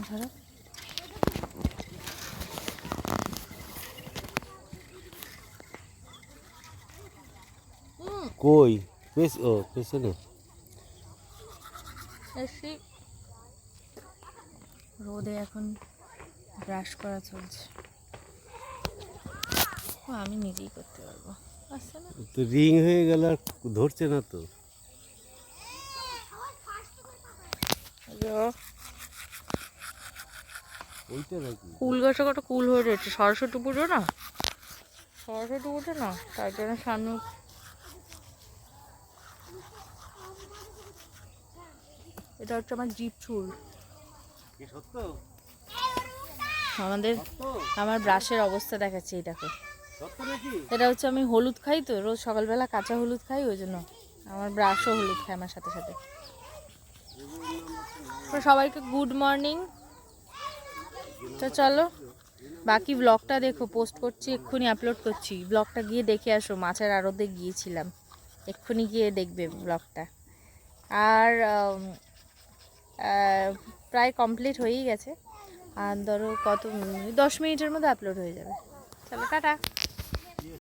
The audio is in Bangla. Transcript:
ধরো কই পেছনে এসি রোদে এখন ব্রাশ করা চলছে। আমি নিজেই করতে পারবো। আচ্ছা না তো রিং হয়ে গেল আর ধরছে না তো। ওইটা নাকি কুল গাছে কত কুল হয়ে রয়েছে। সরস্বতী পুজো না, সরস্বতী পুজো না, তার জন্য সামনে এটা হচ্ছে আমার জিপ চুল। আমার ব্রাশের অবস্থা দেখাচ্ছে এই দেখো। এটা হচ্ছে আমি হলুদ খাই তো, রোজ সকালবেলা কাঁচা হলুদ খাই, ওই জন্য আমার ব্রাশও হলুদ খায় আমার সাথে সাথে। তো সবাইকে গুড মর্নিং। তো চলো বাকি ব্লগটা দেখো, পোস্ট করছি, এক্ষুনি আপলোড করছি। ব্লগটা গিয়ে দেখে আসো, মাছের আড়তে গিয়েছিলাম, এক্ষুনি গিয়ে দেখবে ব্লগটা। আর প্রায় কমপ্লিট হয়েই গেছে, আর ধরো কত 10 মিনিটের মধ্যে আপলোড হয়ে যাবে। চলো টাটা।